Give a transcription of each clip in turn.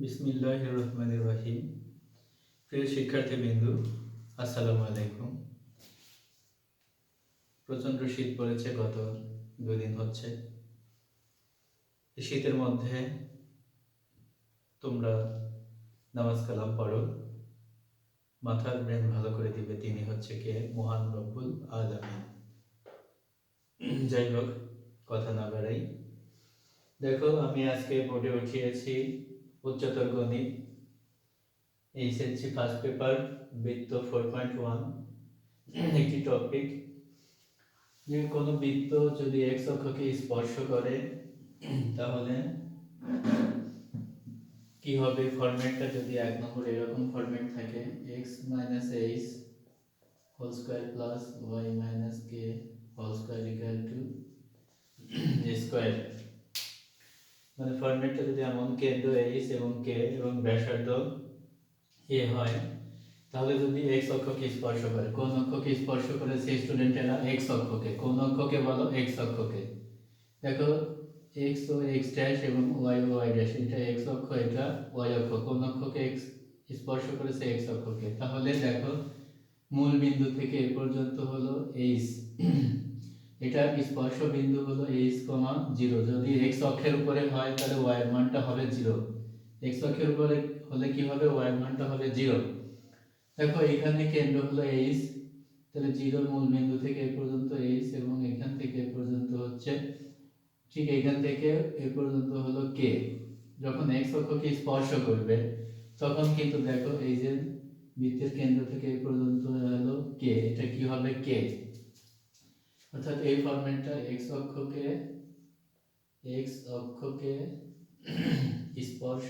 বিসমিল্লাহির রহমানির রহিম। প্রিয় শিক্ষার্থীবৃন্দু, আসসালামু আলাইকুম। প্রচণ্ড শীত পড়েছে, গত 2 দিন হচ্ছে। এই শীতের মধ্যে তোমরা নামাজ কালাম পড়ো, মাথার ব্রেন ভালো করে দিবে। তিনি হচ্ছে কে? মহান রব্বুল আলামিন। যাই হোক, কথা না বাড়াই, দেখো আমি আজকে বোর্ডে উঠিয়েছি উচ্চতর গণিত এইচএসসি ফার্স্ট পেপার বৃত্ত 4.1 একটি টপিক, যে কোনো বৃত্ত যদি এক্স অক্ষকে স্পর্শ করে তাহলে কি হবে। ফরম্যাটটা যদি 1 নম্বর এরকম ফরম্যাট থাকে, x minus h whole square plus y minus k whole square equal to a square, মানে ফরম্যাটটা যদি এমন কেন্দ্র এইচ এবং কে এবং ব্যাসার্ধ এ হয়, তাহলে যদি এক্স অক্ষকে স্পর্শ করে, কোন অক্ষকে স্পর্শ করে সেই স্টুডেন্টেরা? এক্স অক্ষকে। কোন অক্ষকে বলো? এক্স অক্ষকে। দেখো এক্স ও এক্স ড্যাশ এবং ওয়াই ও ওয়াই ড্যাশ, এটা এক্স অক্ষ, এটা ওয়াই অক্ষ। কোন অক্ষকে এক্স স্পর্শ করেছে? এক্স অক্ষকে। তাহলে দেখো মূল বিন্দু থেকে এ পর্যন্ত হলো এইচ, এটা স্পর্শ বিন্দু হলো এইচ কমা 0। যদি এক্স অক্ষের উপরে হয় তাহলে ওয়াই এর মানটা হবে 0। এক্স অক্ষের উপরে হলে কি হবে? ওয়াই এর মানটা হবে 0। দেখো এখানে কেন্দ্র হলো এইচ, তাহলে 0 মূল বিন্দু থেকে এ পর্যন্ত এইচ এবং এখান থেকে এ পর্যন্ত হচ্ছে, ঠিক এখান থেকে এ পর্যন্ত হলো কে। যখন এক্স অক্ষকে স্পর্শ করবে তখন কিন্তু দেখো এই যে বৃত্তের কেন্দ্র থেকে এ পর্যন্ত হলো কে, এটা কি হবে? কে। অর্থাৎ এই ফরম্যাটটা এক্স অক্ষকে স্পর্শ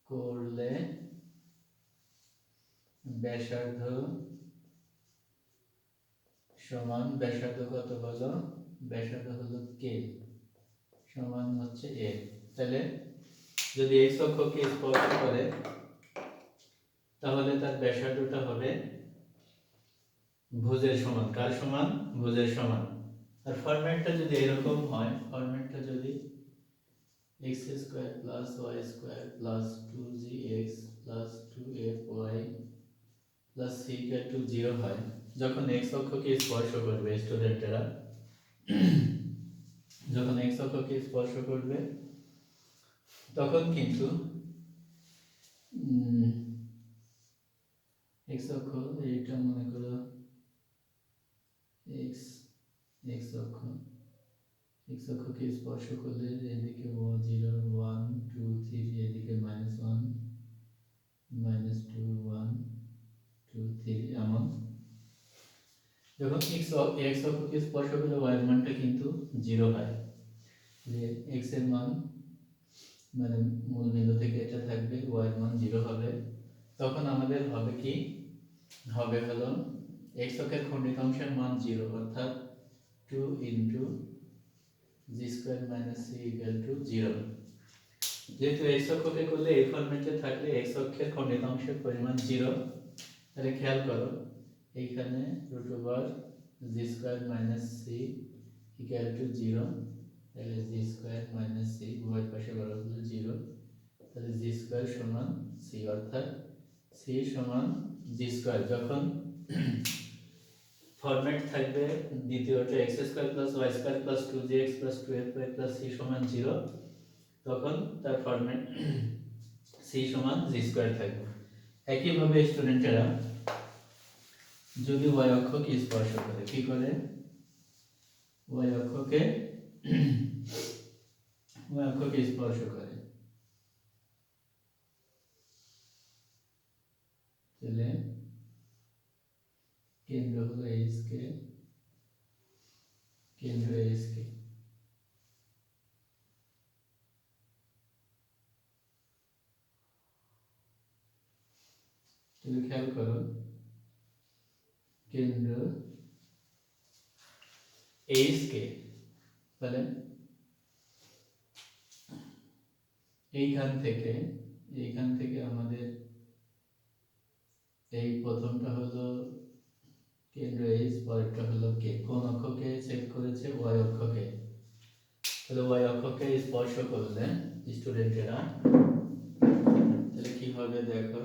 করলে ব্যাসার্ধ সমান, ব্যাসার্ধ কত হলো? ব্যাসার্ধ হলো কে সমান হচ্ছে এ। তাহলে যদি এক্স অক্ষকে স্পর্শ করে তাহলে তার ব্যাসার্ধটা হবে ভুজের সমান। কার সমান? ভুজের সমান। আর ফরম্যাটটা যদি এরকম হয়, ফরম্যাটটা যদি x square plus y square plus 2gx plus 2fy plus c equal to 0 হয়, যখন x অক্ষকে স্পর্শ করবে স্টুডেন্টেরা, যখন x অক্ষকে স্পর্শ করবে তখন কিন্তু x অক্ষ, এইটা মনে করো x অক্ষকে স্পর্শ করলে এদিকে 0 1 2 3, এদিকে -1 -2 1 2 3, এমন। যখন x অক্ষকে স্পর্শ করলে y এর মানটা কিন্তু 0 হয়, যে x এর মান মানে মূল বিন্দু থেকে এটা থাকবে, y এর মান 0 হবে। তখন আমাদের হবে কি? হবে হলো x অক্ষের খণ্ডিত অংশের মান 0, অর্থাৎ 2 into g square minus c equal to 0। যেহেতু x অক্ষকে করলে এই ফরম্যাটে থাকলে x অক্ষের খণ্ডিত অংশের পরিমাণ 0, তাহলে খেয়াল করো এইখানে root over g square minus c equal to 0, তাহলে g স্কয়ার মাইনাস c উভয় পাশে বড় হলো 0, তাহলে g স্কয়ার সমান c, অর্থাৎ c সমান g স্কয়ার। যখন ফরম্যাট থাকবে দ্বিতীয়টা x square plus y square plus 2gx plus 2fy plus c সমান 0, তখন তার ফরম্যাট c সমান g স্কয়ার থাকবে। একইভাবে স্টুডেন্টেরা যদি y অক্ষকে স্পর্শ করে, কি করে? y অক্ষকে স্পর্শ করে, তাহলে কেন্দ্র হলো এইচ কে, কেন্দ্র এইচ কে। তাহলে খেয়াল করো কেন্দ্র এইচ কে, তাহলে এইখান থেকে আমাদের এই প্রথমটা হলো কেন্দ্র এইচ, পরেরটা হলো কে। কোন অক্ষকে ছেদ করেছে? ওয়াই অক্ষকে। তাহলে ওয়াই অক্ষকে স্পর্শ করলে স্টুডেন্টেরা তাহলে কি হবে দেখো,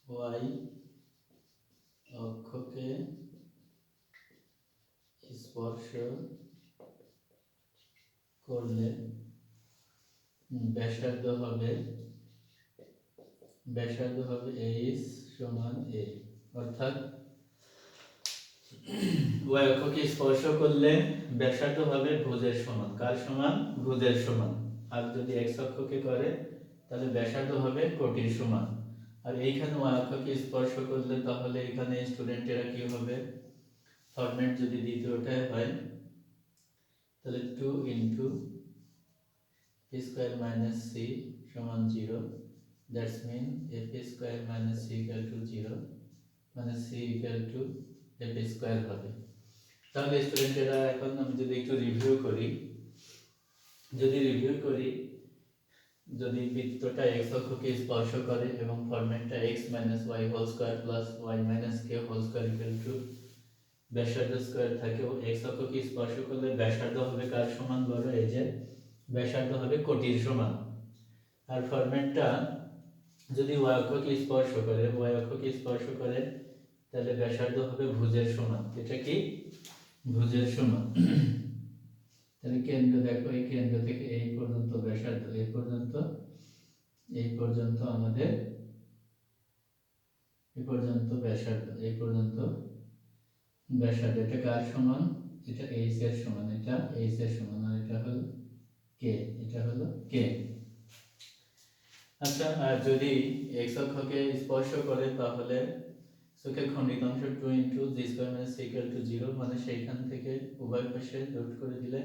ওয়াই অক্ষকে স্পর্শ করলে ব্যাসার্ধ হবে এইচ সমান এ, অর্থাৎ ওয়াই অক্ষকে স্পর্শ করলে ব্যাসার্ধ হবে ভুজের সমান। কার সমান? ভুজের সমান। আর যদি এক্স অক্ষকে করে তাহলে ব্যাসার্ধ হবে কোটির সমান। আর এইখানে ওয়াই অক্ষকে স্পর্শ করলে তাহলে এখানে স্টুডেন্টেরা কি হবে, ফরম্যাট যদি দ্বিতীয়টায় হয় তাহলে 2 into p square minus c সমান 0, that's mean f square minus c equal to 0, মানে c equal to f square হবে। তাহলে স্টুডেন্টেরা এখন আমি যদি একটু রিভিউ করি, যদি বৃত্তটা x অক্ষকে স্পর্শ করে এবং ফরম্যাটটা x minus y whole square plus y minus k whole square equal to ব্যাসার্ধ স্কোয়ার থাকে, ও x অক্ষকে স্পর্শ করলে ব্যাসার্ধ হবে কার সমান বলো, এই যে ব্যাসার্ধ হবে কোটির সমান। আর ফরম্যাটটা যদি y অক্ষকে স্পর্শ করে তাহলে ব্যাসার্ধ হবে ভুজের সমান। এটা কি? ভুজের সমান। তাহলে কেন্দ্র দেখো, এই কেন্দ্র থেকে এই পর্যন্ত ব্যাসার্ধ, এই পর্যন্ত আমাদের ব্যাসার্ধ, এটা কার সমান? এটা এইচ এর সমান, আর এটা হলো কে। আচ্ছা, আর যদি x অক্ষকে স্পর্শ করে তাহলে সুখের খণ্ডিত অংশ 2 into g square minus c equal to 0, মানে সেইখান থেকে উভয় পাশে রুট করে দিলে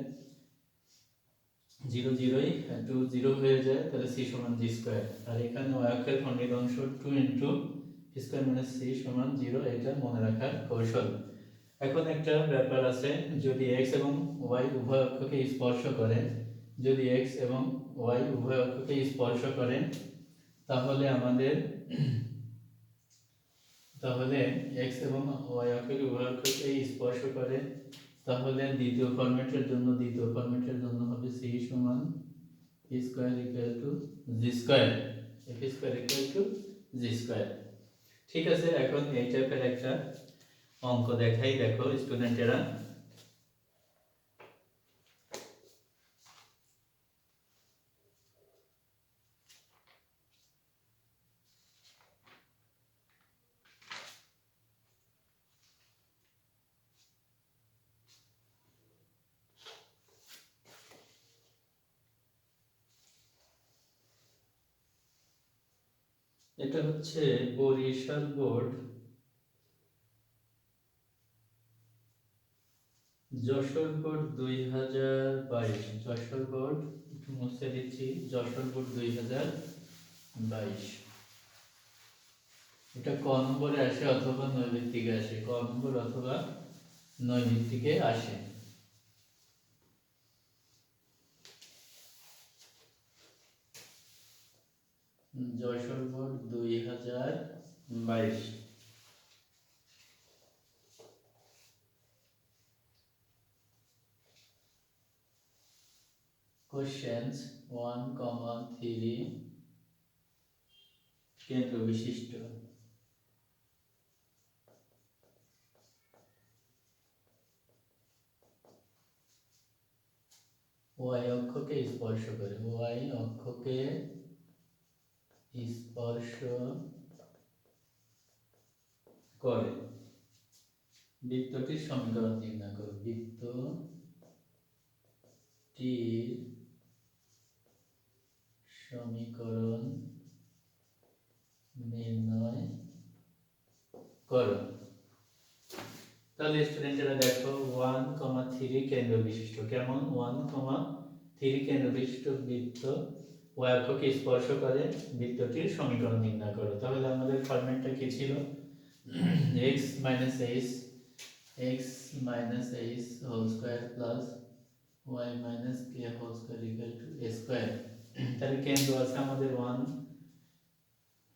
0 0ই 2 0 হয়ে যায়, তাহলে c সমান জি স্কোয়ার। আর এখানে y অক্ষের খণ্ডিত অংশ 2 ইন্টু স্কোয়ার মাইনাস সি সমান 0, এটা মনে রাখার কৌশল। এখন একটা ব্যাপার আছে, যদি x এবং y উভয় অক্ষকে স্পর্শ করে, তাহলে আমাদের x এবং y অক্ষকে উভয় অক্ষকে স্পর্শ করে, তাহলে দ্বিতীয় ফরম্যাটের জন্য হবে c সমান p square equal to g square, f square equal to g square. ঠিক আছে, এখন এই টাইপের একটা অঙ্ক দেখাই, দেখো স্টুডেন্টেরা। এটা হচ্ছে Barishal board, Jashore board 2022, Jashore board একটু মুছে দিচ্ছি, যশোর বোর্ড 2022। এটা ক নম্বরে আসে অথবা নৈর্ভিত্তিকে আসে, ক নম্বর অথবা নৈর্ভিত্তিকে আসে। যশোর বোর্ড 2022। Questions 1,3 কেন্দ্র বিশিষ্ট। y অক্ষকে স্পর্শ করে, বৃত্তটির সমীকরণ নির্ণয় করো, বৃত্তটির সমীকরণ নির্ণয় করো। তাহলে স্টুডেন্টরা দেখো 1,3 কেন্দ্র বিশিষ্ট, কেমন 1,3 কেন্দ্র বিশিষ্ট বৃত্ত y অক্ষকে স্পর্শ করে, বৃত্তটির সমীকরণ নির্ণয় করো। তাহলে আমাদের ফরম্যাটটা কি ছিল? x minus h whole square plus y minus k whole square equal to a square। তাহলে কেন্দ্র আছে আমাদের 1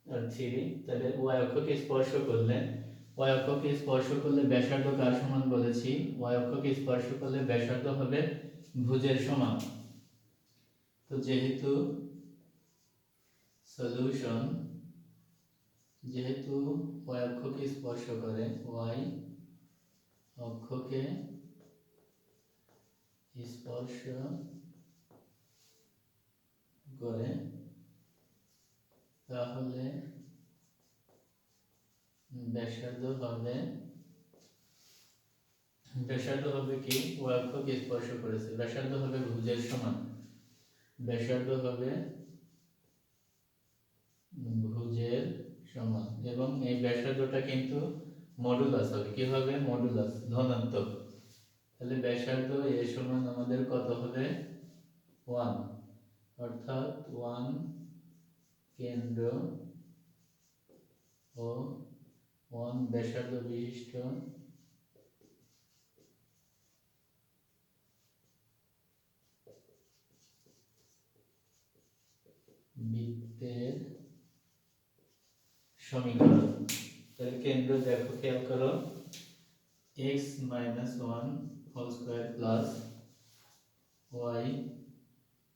আর 3, তাহলে y অক্ষকে স্পর্শ করলে ব্যাসার্ধ কার সমান বলেছি? y অক্ষকে স্পর্শ করলে ব্যাসার্ধ হবে ভুজের সমান। তো যেহেতু সলিউশন যেহেতু y অক্ষকে স্পর্শ করে, y অক্ষকে স্পর্শ করে, তাহলে ব্যাসার্ধ হবে কি, y অক্ষকে স্পর্শ করেছে, ব্যাসার্ধ হবে ভুজের সমান, ব্যাসার্ধ হবে ভুজের সমান। এবং এই ব্যাসার্ধটা কিন্তু মডুলাস হবে, কি হবে, মডুলাস, ধনাত্মক। তাহলে ব্যাসার্ধ এ সমান আমাদের কত হবে, 1, অর্থাৎ 1 কেন্দ্র ও 1 ব্যাসার্ধ বিশিষ্ট বৃত্তের সমীকরণ। তাহলে কেন্দ্র দেখো, খেয়াল করো, x - 1 whole square plus y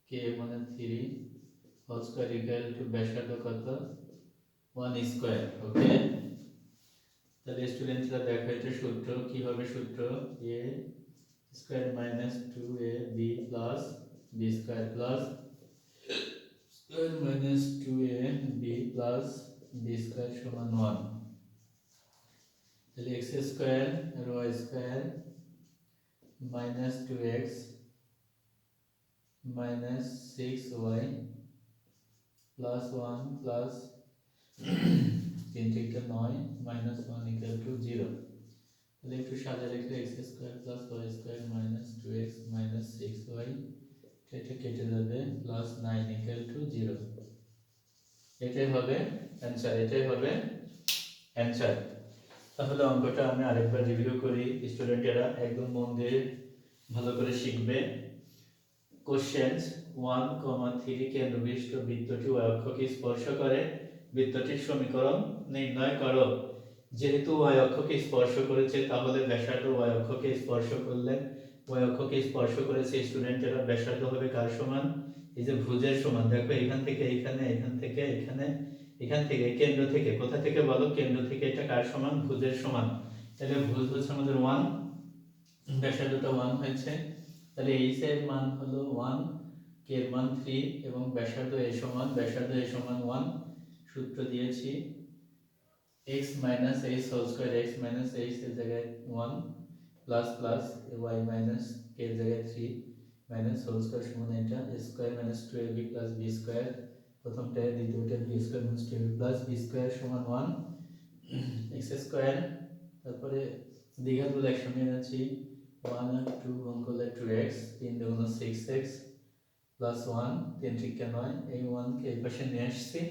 k মানে 3 হোল স্কয়ার ইকুয়াল টু ব্যাসার্ধ কত, 1 স্কয়ার। ওকে, তাহলে স্টুডেন্টরা দেখো এটা সূত্র কি হবে, সূত্র a square minus 2ab plus b square plus square minus 2ab plus b square সমান 1। তাহলে x স্কয়ার আর y square minus 2x minus 6y plus 1 plus 3 থেকে 9 মাইনাস 1 ইকুয়াল টু 0। তাহলে একটু সাজা লিখলে x square plus y square minus 2x minus 6y, এটা কেটে যাবে, প্লাস 9 ইকুয়াল টু 0। এটাই হবে অ্যানসার, এটাই হবে অ্যানসার। তাহলে অঙ্কটা আমি আরেকবার রিভিউ করি, স্টুডেন্টেরা একদম মন দিয়ে ভালো করে শিখবে। কোশ্চেন্স 1,3 কেন্দ্রবিশিষ্ট বৃত্তটি y অক্ষকে স্পর্শ করে, বৃত্তটির সমীকরণ নির্ণয় করো। যেহেতু y অক্ষকে স্পর্শ করেছে, তাহলে ব্যাসার্ধ y অক্ষকে স্পর্শ করলে, y অক্ষকে স্পর্শ করেছে স্টুডেন্টেরা, ব্যাসার্ধ হবে কার সমান, এই যে ভুজের সমান। দেখো এখান থেকে এখানে, এখান থেকে এখানে, এখান থেকে কেন্দ্র থেকে, কোথা থেকে বলো, কেন্দ্র থেকে, এটা কার সমান, ভুজের সমান। তাহলে ভুজ হচ্ছে আমাদের 1, ব্যাসার্ধটা 1 হয়েছে। তাহলে h এর মান হলো 1, k এর মান 3 এবং ব্যাসার্ধ a সমান, ব্যাসার্ধ a সমান 1। সূত্র দিয়েছি x minus h whole square, x minus h এর জায়গায় 1 plus plus y minus k এর জায়গায় 3 মাইনাস হোল স্কয়ার সমান এটা square minus 2ab plus b square, প্রথমটা দ্বিতীয়টা b square minus 2ab plus b square সমান 1 x স্কয়ার। তারপরে দ্বিঘাতগুলো একসঙ্গে এনেছি, 1 আর 2 গুণ করলে 2x, 3 দুগুণ 6x প্লাস 1, 3 থেকে 9, এই 1 কে এই পাশে নিয়ে আসছি,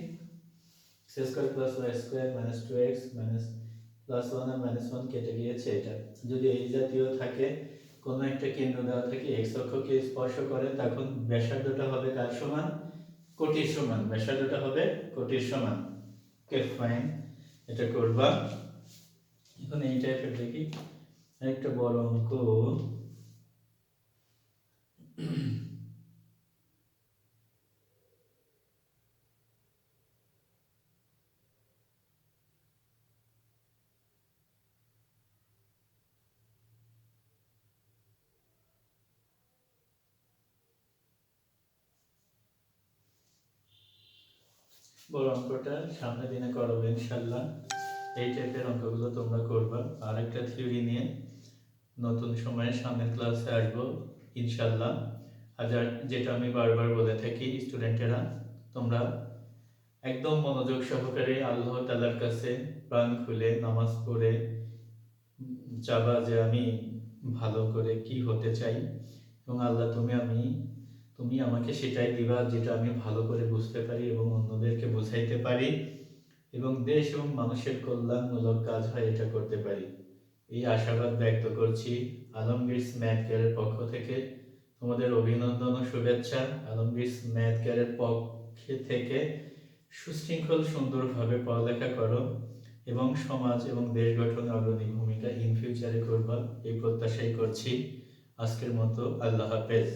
x square plus y square minus 2x minus plus 1 আর মাইনাস 1 কেটে গিয়েছে। এটা যদি এই জাতীয় থাকে, কোনো একটা কেন্দ্র দেওয়া থাকে x অক্ষকে স্পর্শ করে, তখন ব্যাসার্ধটা হবে কার সমান, কোটির সমান, ব্যাসার্ধটা হবে কোটির সমান। ওকে ফাইন, এটা করবা। এখন এই টাইপের দেখি একটা বড় অঙ্ক, বড় অঙ্কটা সামনের দিনে করবে ইনশাআল্লাহ। এই টাইপের অঙ্কগুলো তোমরা করবা। আর একটা থিওরি নিয়ে নতুন সময়ে সামনের ক্লাসে আসবো ইনশাআল্লাহ। আর যেটা আমি বারবার বলে থাকি, স্টুডেন্টেরা তোমরা একদম মনোযোগ সহকারে আল্লাহ তাআলার কাছে প্রাণ খুলে নামাজ পড়ে চাবা যে আমি ভালো করে কি হতে চাই, এবং আল্লাহ তুমি আমাকে সেটাই দিবা যেটা আমি ভালো করে বুঝতে পারি এবং অন্যদেরকে বোঝাইতে পারি এবং দেশ এবং মানুষের কল্যাণমূলক কাজ হয় এটা করতে পারি। এই আশাবাদ ব্যক্ত করছি আলমগীর ম্যাথ কেয়ারের পক্ষ থেকে। তোমাদের অভিনন্দন ও শুভেচ্ছা। আলমগীর ম্যাথ কেয়ারের পক্ষে থেকে সুশৃঙ্খল সুন্দরভাবে পড়ালেখা করো এবং সমাজ এবং দেশ গঠনে অগ্রণী ভূমিকা ইন ফিউচারে করবা, এই প্রত্যাশাই করছি। আজকের মতো আল্লাহ হাফেজ।